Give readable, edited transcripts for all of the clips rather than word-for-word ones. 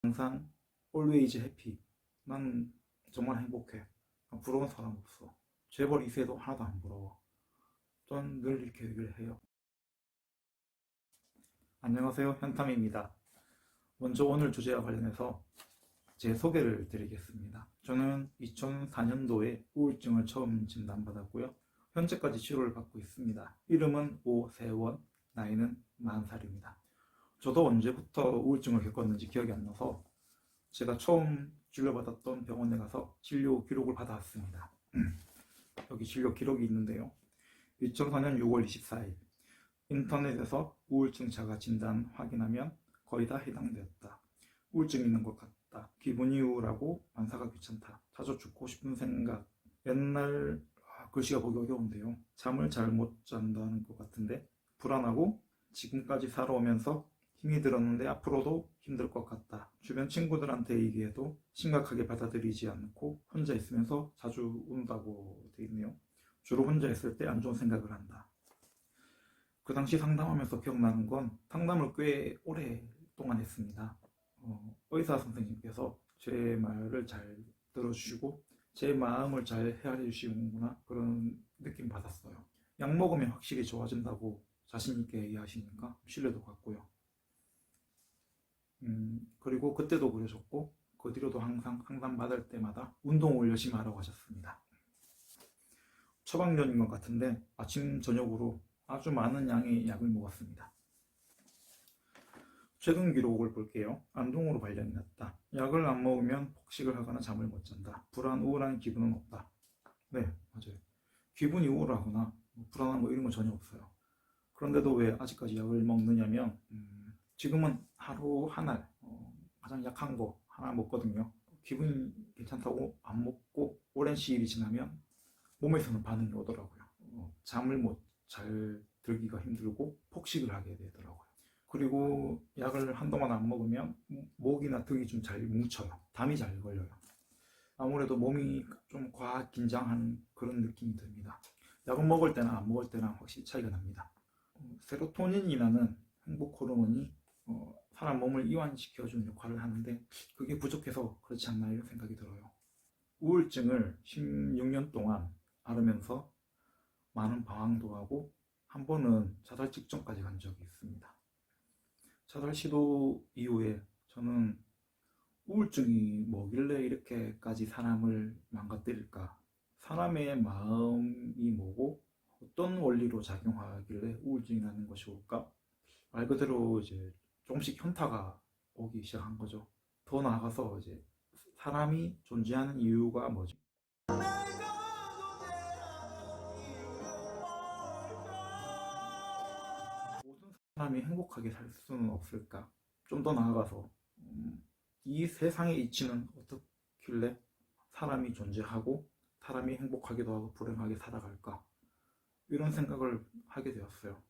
항상 always happy. 난 정말 행복해. 부러운 사람 없어. 재벌 2세도 하나도 안 부러워. 전 늘 이렇게 얘기를 해요. 안녕하세요, 현탐입니다. 먼저 오늘 주제와 관련해서 제 소개를 드리겠습니다. 저는 2004년도에 우울증을 처음 진단받았고요. 현재까지 치료를 받고 있습니다. 이름은 오세원, 나이는 40살입니다. 저도 언제부터 우울증을 겪었는지 기억이 안 나서 제가 처음 진료받았던 병원에 가서 진료 기록을 받아왔습니다. 여기 진료 기록이 있는데요. 2004년 6월 24일 인터넷에서 우울증 자가 진단 확인하면 거의 다 해당되었다. 우울증 있는 것 같다. 기분이 우울하고 만사가 귀찮다. 자주 죽고 싶은 생각. 옛날 글씨가 보기 어려운데요. 잠을 잘 못 잔다는 것 같은데 불안하고 지금까지 살아오면서 힘이 들었는데 앞으로도 힘들 것 같다. 주변 친구들한테 얘기해도 심각하게 받아들이지 않고 혼자 있으면서 자주 운다고 되어 있네요. 주로 혼자 있을 때 안 좋은 생각을 한다. 그 당시 상담하면서 기억나는 건 상담을 꽤 오랫동안 했습니다. 의사 선생님께서 제 말을 잘 들어주시고 제 마음을 잘 헤아려 주시는구나 그런 느낌 받았어요. 약 먹으면 확실히 좋아진다고 자신 있게 얘기하시니까 신뢰도 갔고요. 그리고 그때도 그러셨고 그 뒤로도 항상 상담 받을 때마다 운동을 열심히 하라고 하셨습니다. 처방전인 것 같은데 아침 저녁으로 아주 많은 양의 약을 먹었습니다. 최근 기록을 볼게요. 안동으로 발령이 났다. 약을 안 먹으면 폭식을 하거나 잠을 못 잔다. 불안, 우울한 기분은 없다. 네, 맞아요. 기분이 우울하거나 불안한 거 이런 건 전혀 없어요. 그런데도 왜 아직까지 약을 먹느냐면 지금은 하루 한 알 가장 약한 거 하나 먹거든요. 기분이 괜찮다고 안 먹고 오랜 시일이 지나면 몸에서는 반응이 오더라고요. 잠을 못 잘 들기가 힘들고 폭식을 하게 되더라고요. 그리고 약을 한동안 안 먹으면 목이나 등이 좀 잘 뭉쳐요. 담이 잘 걸려요. 아무래도 몸이 좀 과학 긴장한 그런 느낌이 듭니다. 약을 먹을 때나 안 먹을 때랑 확실히 차이가 납니다. 세로토닌이라는 행복 호르몬이 사람 몸을 이완시켜주는 역할을 하는데 그게 부족해서 그렇지 않나 이런 생각이 들어요. 우울증을 16년 동안 앓으면서 많은 방황도 하고 한 번은 자살 직전까지 간 적이 있습니다. 자살 시도 이후에 저는 우울증이 뭐길래 이렇게까지 사람을 망가뜨릴까? 사람의 마음이 뭐고 어떤 원리로 작용하길래 우울증이 나는 것이 올까? 말 그대로 이제 조금씩 현타가 오기 시작한 거죠. 더 나아가서 이제 사람이 존재하는 이유가 뭐지? 모든 사람이 행복하게 살 수는 없을까? 좀 더 나아가서 이 세상의 이치는 어떻길래 사람이 존재하고 사람이 행복하기도 하고 불행하게 살아갈까? 이런 생각을 하게 되었어요.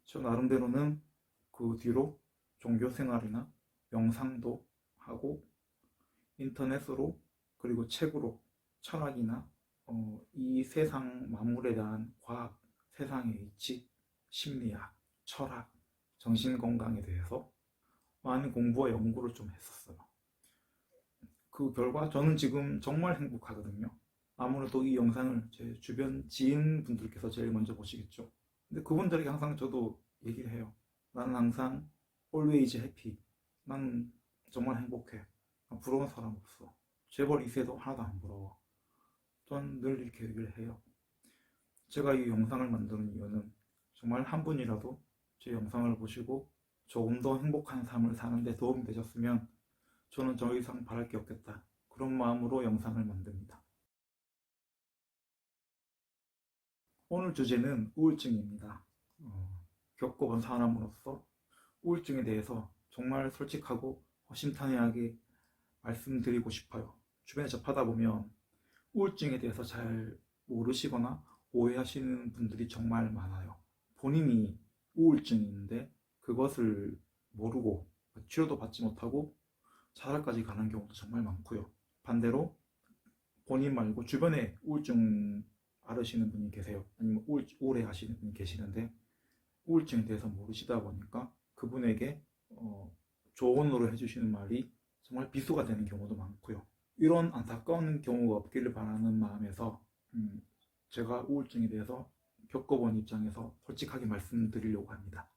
저 나름대로는 그 뒤로 종교 생활이나 명상도 하고 인터넷으로 그리고 책으로 철학이나 이 세상 만물에 대한 과학, 세상의 이치, 심리학, 철학, 정신건강에 대해서 많은 공부와 연구를 좀 했었어요. 그 결과 저는 지금 정말 행복하거든요. 아무래도 이 영상을 제 주변 지인분들께서 제일 먼저 보시겠죠. 근데 그분들에게 항상 저도 얘기를 해요. 나는 항상 always happy. 난 정말 행복해. 부러운 사람 없어. 재벌 2세도 하나도 안 부러워. 전 늘 이렇게 얘기를 해요. 제가 이 영상을 만드는 이유는 정말 한 분이라도 제 영상을 보시고 조금 더 행복한 삶을 사는데 도움이 되셨으면 저는 더 이상 바랄 게 없겠다. 그런 마음으로 영상을 만듭니다. 오늘 주제는 우울증입니다. 겪어본 사람으로서 우울증에 대해서 정말 솔직하고 허심탄회하게 말씀드리고 싶어요. 주변에 접하다 보면 우울증에 대해서 잘 모르시거나 오해하시는 분들이 정말 많아요. 본인이 우울증인데 그것을 모르고 치료도 받지 못하고 자살까지 가는 경우도 정말 많고요. 반대로 본인 말고 주변에 우울증 앓으시는 분이 계세요. 아니면 우울해 하시는 분이 계시는데 우울증에 대해서 모르시다 보니까 그분에게 조언으로 해주시는 말이 정말 비수가 되는 경우도 많고요. 이런 안타까운 경우가 없기를 바라는 마음에서 제가 우울증에 대해서 겪어본 입장에서 솔직하게 말씀드리려고 합니다.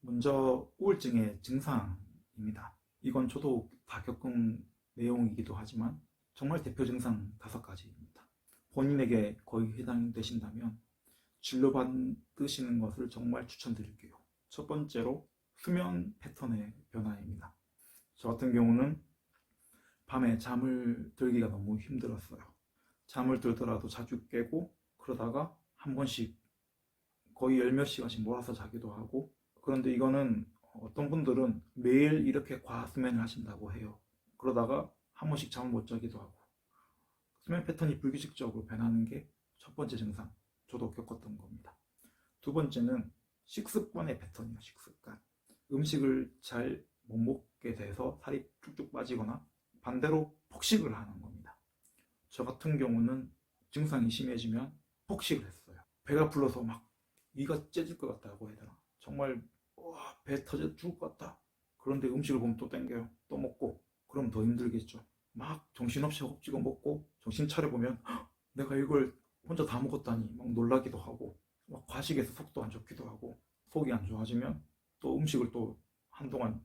먼저 우울증의 증상입니다. 이건 저도 다 겪은 내용이기도 하지만 정말 대표 증상 5가지입니다. 본인에게 거의 해당되신다면 진료받으시는 것을 정말 추천드릴게요. 첫 번째로 수면 패턴의 변화입니다. 저 같은 경우는 밤에 잠을 들기가 너무 힘들었어요. 잠을 들더라도 자주 깨고 그러다가 한 번씩 거의 10몇 시간씩 몰아서 자기도 하고, 그런데 이거는 어떤 분들은 매일 이렇게 과수면을 하신다고 해요. 그러다가 한 번씩 잠을 못 자기도 하고, 수면 패턴이 불규칙적으로 변하는 게 첫 번째 증상, 저도 겪었던 겁니다. 두 번째는 식습관의 패턴이에요. 식습관. 음식을 잘 못 먹게 돼서 살이 쭉쭉 빠지거나 반대로 폭식을 하는 겁니다. 저 같은 경우는 증상이 심해지면 폭식을 했어요. 배가 불러서 막 위가 째질 것 같다고 해야 되나, 정말 배 터져 죽을 것 같다. 그런데 음식을 보면 또 땡겨요. 또 먹고. 그럼 더 힘들겠죠. 막 정신없이 허겁지겁 먹고 정신 차려보면 내가 이걸 혼자 다 먹었다니 막 놀라기도 하고, 막 과식해서 속도 안 좋기도 하고, 속이 안 좋아지면 또 음식을 또 한동안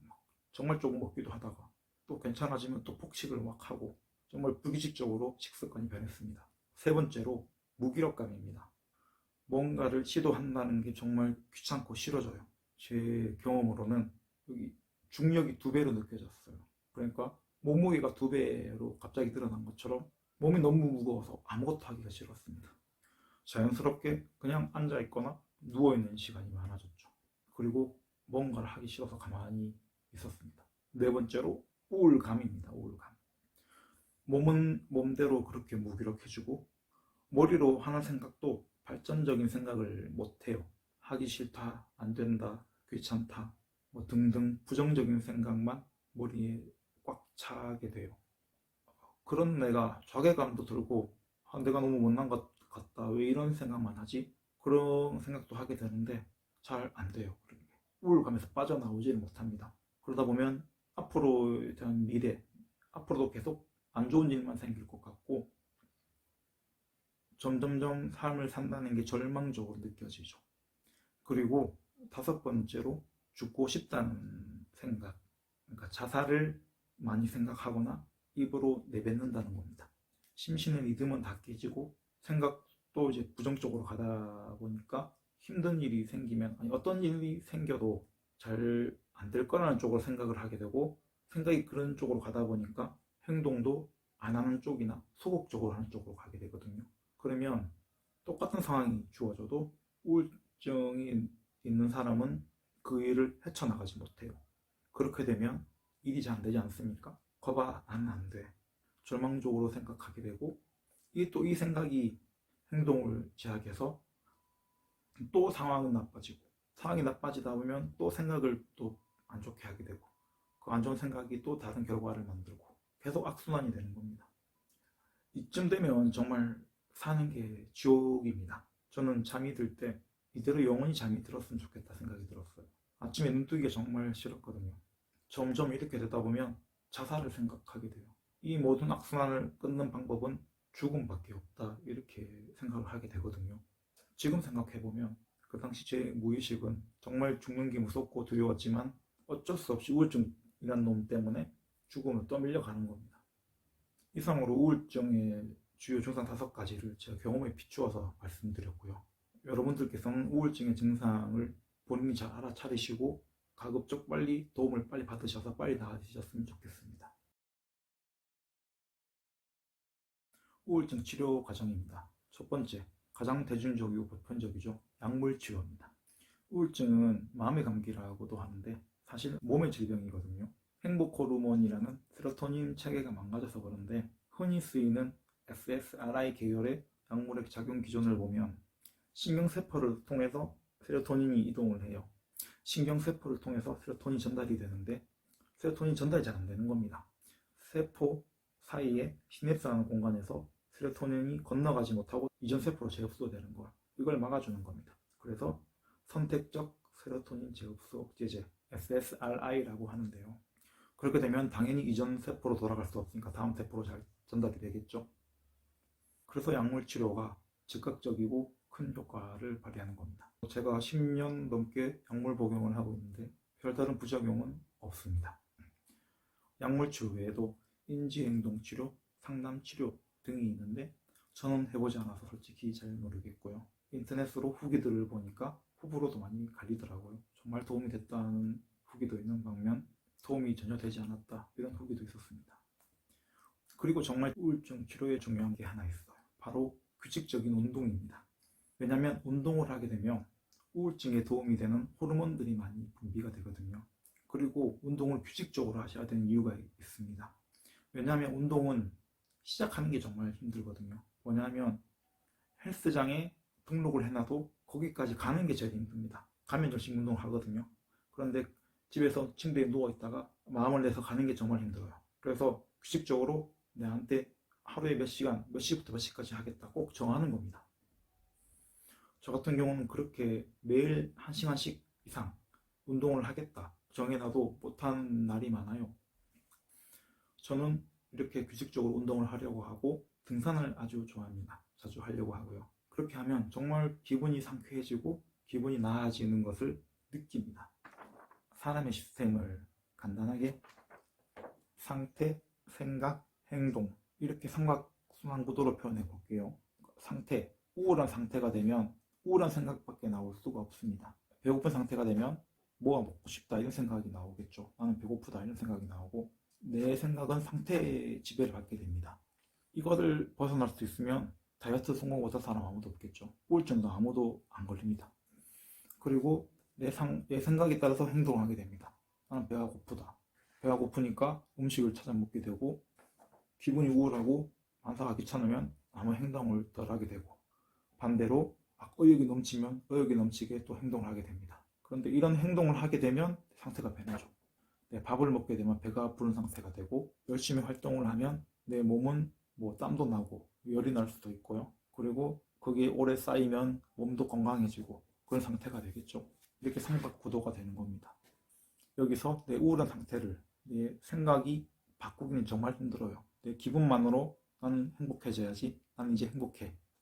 정말 조금 먹기도 하다가 또 괜찮아지면 또 폭식을 막 하고, 정말 불규칙적으로 식습관이 변했습니다. 세 번째로 무기력감입니다. 뭔가를 시도한다는 게 정말 귀찮고 싫어져요. 제 경험으로는 여기 중력이 2배로 느껴졌어요. 그러니까 몸무게가 2배로 갑자기 늘어난 것처럼 몸이 너무 무거워서 아무것도 하기가 싫었습니다. 자연스럽게 그냥 앉아있거나 누워있는 시간이 많아졌죠. 그리고 뭔가를 하기 싫어서 가만히 있었습니다. 네 번째로 우울감입니다. 우울감. 몸은 몸대로 그렇게 무기력해지고 머리로 하는 생각도 발전적인 생각을 못해요. 하기 싫다, 안 된다, 귀찮다, 뭐 등등 부정적인 생각만 머리에 꽉 차게 돼요. 그런 내가 자괴감도 들고, 내가 너무 못난 것 같다, 왜 이런 생각만 하지? 그런 생각도 하게 되는데 잘 안 돼요. 우울감에서 빠져나오지를 못합니다. 그러다 보면 앞으로에 대한 미래, 앞으로도 계속 안 좋은 일만 생길 것 같고, 점점점 삶을 산다는 게 절망적으로 느껴지죠. 그리고 5번째로 죽고 싶다는 생각, 그러니까 자살을 많이 생각하거나 입으로 내뱉는다는 겁니다. 심신의 리듬은 다 깨지고 생각도 이제 부정적으로 가다 보니까 힘든 일이 생기면, 아니 어떤 일이 생겨도 잘 안 될 거라는 쪽으로 생각을 하게 되고, 생각이 그런 쪽으로 가다 보니까 행동도 안 하는 쪽이나 소극적으로 하는 쪽으로 가게 되거든요. 그러면 똑같은 상황이 주어져도 우울증이 있는 사람은 그 일을 헤쳐나가지 못해요. 그렇게 되면 일이 잘 안 되지 않습니까? 거봐, 나는 안 돼. 절망적으로 생각하게 되고, 이 생각이 행동을 제약해서 또 상황은 나빠지고, 상황이 나빠지다 보면 또 생각을 또 안 좋게 하게 되고, 그 안 좋은 생각이 또 다른 결과를 만들고, 계속 악순환이 되는 겁니다. 이쯤 되면 정말 사는 게 지옥입니다. 저는 잠이 들 때 이대로 영원히 잠이 들었으면 좋겠다 생각이 들었어요. 아침에 눈 뜨기가 정말 싫었거든요. 점점 이렇게 되다 보면 자살을 생각하게 돼요. 이 모든 악순환을 끊는 방법은 죽음밖에 없다, 이렇게 생각을 하게 되거든요. 지금 생각해보면 그 당시 제 무의식은 정말 죽는 게 무섭고 두려웠지만 어쩔 수 없이 우울증이란 놈 때문에 죽음을 떠밀려 가는 겁니다. 이상으로 우울증의 주요 증상 5가지를 제가 경험에 비추어서 말씀드렸고요. 여러분들께서는 우울증의 증상을 본인이 잘 알아차리시고 가급적 빨리 도움을 빨리 받으셔서 빨리 나아지셨으면 좋겠습니다. 우울증 치료 과정입니다. 첫 번째, 가장 대중적이고 보편적이죠. 약물 치료입니다. 우울증은 마음의 감기라고도 하는데 사실 몸의 질병이거든요. 행복 호르몬이라는 세로토닌 체계가 망가져서 그런데, 흔히 쓰이는 SSRI 계열의 약물의 작용 기전을 보면 신경세포를 통해서 세로토닌이 이동을 해요. 신경세포를 통해서 세로토닌이 전달이 되는데 세로토닌이 전달이 잘 안 되는 겁니다. 세포 사이에 시냅스라는 공간에서 세로토닌이 건너가지 못하고 이전 세포로 재흡수가 되는 거, 이걸 막아주는 겁니다. 그래서 선택적 세로토닌 재흡수 억제제, SSRI라고 하는데요. 그렇게 되면 당연히 이전 세포로 돌아갈 수 없으니까 다음 세포로 잘 전달이 되겠죠. 그래서 약물 치료가 즉각적이고 큰 효과를 발휘하는 겁니다. 제가 10년 넘게 약물 복용을 하고 있는데 별다른 부작용은 없습니다. 약물 치료 외에도 인지행동 치료, 상담 치료 등이 있는데 저는 해보지 않아서 솔직히 잘 모르겠고요. 인터넷으로 후기들을 보니까 호불호도 많이 갈리더라고요. 정말 도움이 됐다는 후기도 있는 반면 도움이 전혀 되지 않았다 이런 후기도 있었습니다. 그리고 정말 우울증 치료에 중요한 게 하나 있어요. 바로 규칙적인 운동입니다. 왜냐하면 운동을 하게 되면 우울증에 도움이 되는 호르몬들이 많이 분비가 되거든요. 그리고 운동을 규칙적으로 하셔야 되는 이유가 있습니다. 왜냐하면 운동은 시작하는 게 정말 힘들거든요. 뭐냐면 헬스장에 등록을 해놔도 거기까지 가는 게 제일 힘듭니다. 가면 열심히 운동을 하거든요. 그런데 집에서 침대에 누워있다가 마음을 내서 가는 게 정말 힘들어요. 그래서 규칙적으로 내한테 하루에 몇 시간, 몇 시부터 몇 시까지 하겠다 꼭 정하는 겁니다. 저 같은 경우는 그렇게 매일 1시간씩 이상 운동을 하겠다 정해놔도 못하는 날이 많아요. 저는 이렇게 규칙적으로 운동을 하려고 하고 등산을 아주 좋아합니다. 자주 하려고 하고요. 그렇게 하면 정말 기분이 상쾌해지고 기분이 나아지는 것을 느낍니다. 사람의 시스템을 간단하게 상태, 생각, 행동 이렇게 삼각순환 구도로 표현해 볼게요. 상태, 우울한 상태가 되면 우울한 생각밖에 나올 수가 없습니다. 배고픈 상태가 되면 뭐가 먹고 싶다 이런 생각이 나오겠죠. 나는 배고프다 이런 생각이 나오고 내 생각은 상태의 지배를 받게 됩니다. 이거를 벗어날 수 있으면 다이어트 성공 못한 사람 아무도 없겠죠. 우울증도 아무도 안 걸립니다. 그리고 내 생각에 따라서 행동하게 됩니다. 나는 배가 고프다. 배가 고프니까 음식을 찾아 먹게 되고 기분이 우울하고 만사가 귀찮으면 아무 행동을 덜 하게 되고 반대로 의욕이 넘치면 의욕이 넘치게 또 행동을 하게 됩니다. 그런데 이런 행동을 하게 되면 상태가 변하죠. 밥을 먹게 되면 배가 부른 상태가 되고 열심히 활동을 하면 내 몸은 뭐 땀도 나고 열이 날 수도 있고요. 그리고 거기에 오래 쌓이면 몸도 건강해지고 그런 상태가 되겠죠. 이렇게 삼각 구도가 되는 겁니다. 여기서 내 우울한 상태를 내 생각이 바꾸기는 정말 힘들어요. 내 기분만으로 나는 행복해져야지 나는 이제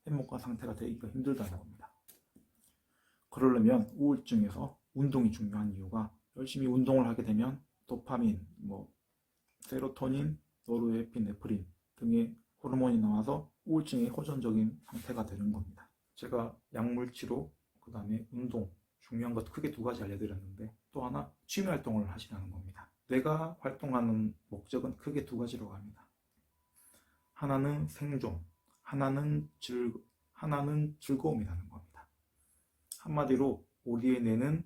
행복한 상태가 되기가 힘들다는 겁니다. 그러려면 우울증에서 운동이 중요한 이유가 열심히 운동을 하게 되면 도파민, 세로토닌, 노르에피네프린 등의 호르몬이 나와서 우울증의 호전적인 상태가 되는 겁니다. 제가 약물 치료, 그 다음에 운동, 중요한 것 크게 두 가지 알려드렸는데 또 하나 취미 활동을 하시라는 겁니다. 내가 활동하는 목적은 크게 두 가지로 합니다. 하나는 생존, 하나는 즐거움이라는 겁니다. 한마디로 우리의 뇌는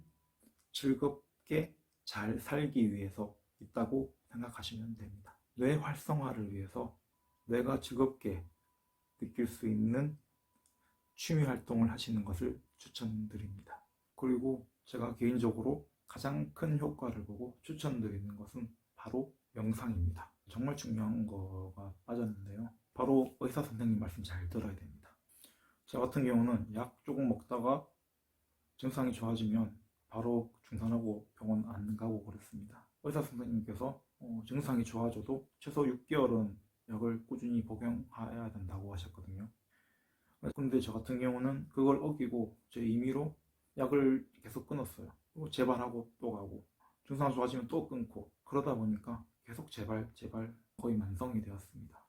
즐겁게 잘 살기 위해서 있다고 생각하시면 됩니다. 뇌 활성화를 위해서 뇌가 즐겁게 느낄 수 있는 취미 활동을 하시는 것을 추천드립니다. 그리고 제가 개인적으로 가장 큰 효과를 보고 추천드리는 것은 바로 명상입니다. 정말 중요한 거가 빠졌는데요. 바로 의사 선생님 말씀 잘 들어야 됩니다. 저 같은 경우는 약 조금 먹다가 증상이 좋아지면 바로 중단하고 병원 안 가고 그랬습니다. 의사 선생님께서 증상이 좋아져도 최소 6개월은 약을 꾸준히 복용해야 된다고 하셨거든요. 그런데 저 같은 경우는 그걸 어기고 제 임의로 약을 계속 끊었어요. 그리고 재발하고 또 가고 증상 좋아지면 또 끊고 그러다 보니까 계속 재발 거의 만성이 되었습니다.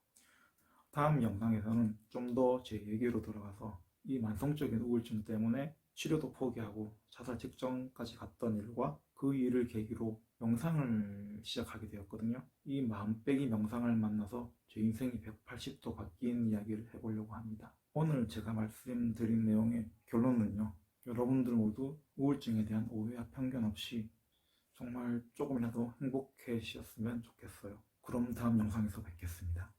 다음 영상에서는 좀 더 제 얘기로 들어가서 이 만성적인 우울증 때문에 치료도 포기하고 자살 직전까지 갔던 일과 그 일을 계기로 명상을 시작하게 되었거든요. 이 마음빼기 명상을 만나서 제 인생이 180도 바뀐 이야기를 해보려고 합니다. 오늘 제가 말씀드린 내용의 결론은요. 여러분들 모두 우울증에 대한 오해와 편견 없이 정말 조금이라도 행복해지셨으면 좋겠어요. 그럼 다음 영상에서 뵙겠습니다.